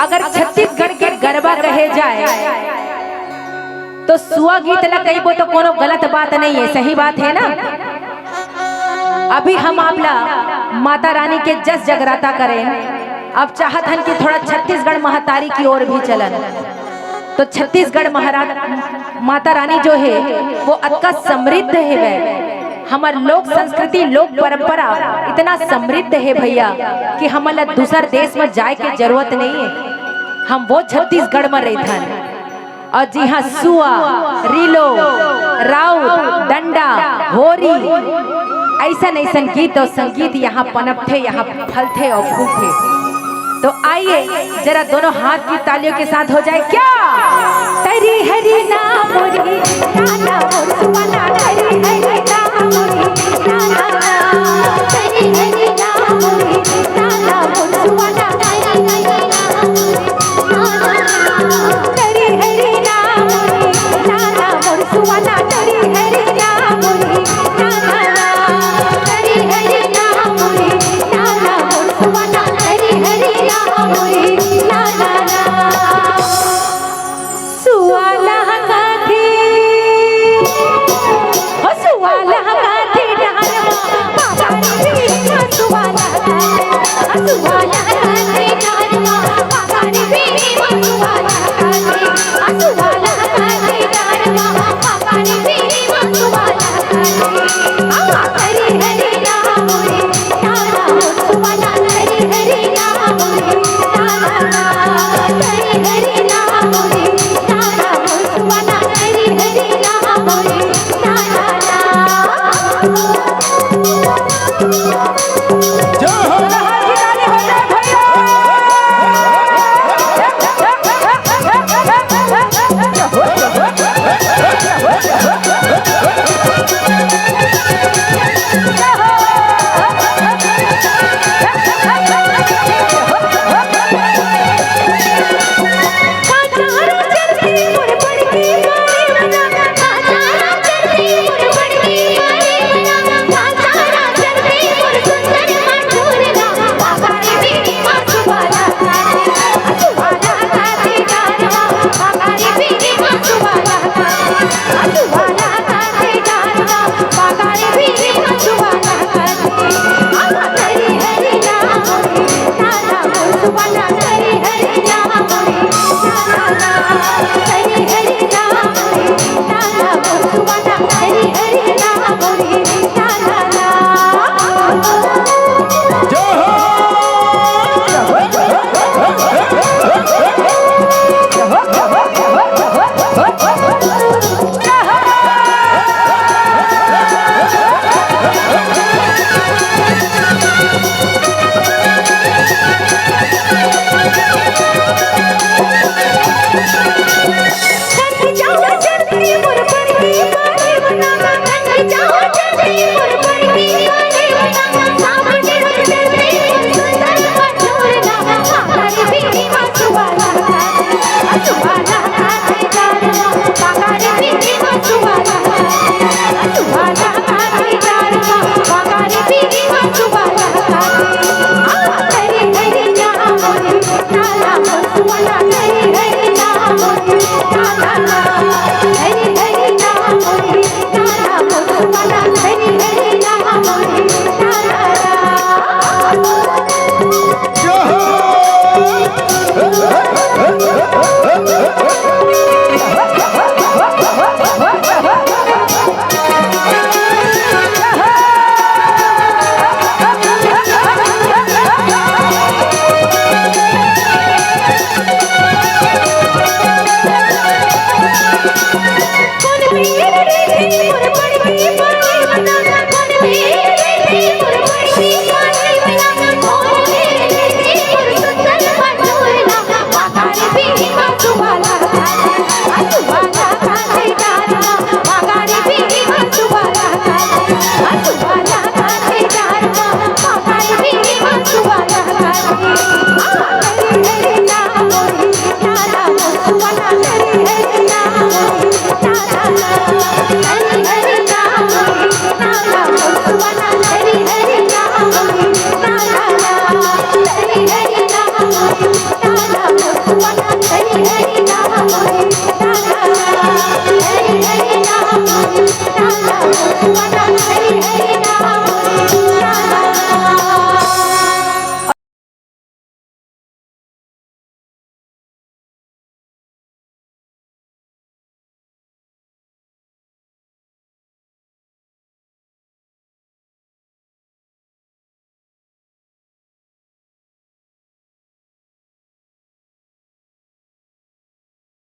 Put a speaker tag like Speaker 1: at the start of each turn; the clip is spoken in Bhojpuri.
Speaker 1: अगर छत्तीसगढ़ के गरबा कहे जाए तो सुआ गीत ला कही तो कोनो गलत बात नहीं है, सही बात है ना। अभी हम आपला माता रानी के जस जगराता करें, अब चाहत हन कि थोड़ा छत्तीसगढ़ महतारी की ओर भी चलन। तो छत्तीसगढ़ माता रानी जो है वो अतका समृद्ध है वह, हमार लोक संस्कृति लोक परंपरा इतना समृद्ध है भैया कि हमारा दूसर देश में जाए के जरूरत नहीं है, हम वो छत्तीसगढ़ में रहते हैं। और जी हाँ, सुआ, रीलो, राउत, डंडा, होरी, ऐसा ऐसा गीत और संगीत यहाँ पनपथे, यहाँ फलथे और फूलथे। तो आइए जरा दोनों हाथ की तालियों के साथ हो जाए क्या। तरी हरी नाम मोरी नाना मोर सुवाना, तरी हरी नाम मोरी नाना, तरी हरी नाम मोरी नाना मोर सुवाना, तरी हरी नाम मोरी नाना मोर सुवाना, तरी हरी नाम मोरी नाना, तरी हरी नाम मोरी नाना मोर सुवाना, तरी हरी नाम मोरी नाना। सुवाला गाथी हो, सुवाला गाथी डारमा पागारी भी सुवाला गाथी, सुवाला गाथी डारमा पागारी भी सुवाला गाथी, सुवाला गाथी डारमा पागारी भी सुवाला गाथी। हरी हरी नाम मोरी नाना मोर सुवाला, हरी हरी नाम मोरी नाना, हरी हरी नाम मोरी नाना मोर सुवाला, हरी हरी नाम मोरी नाना।
Speaker 2: Oh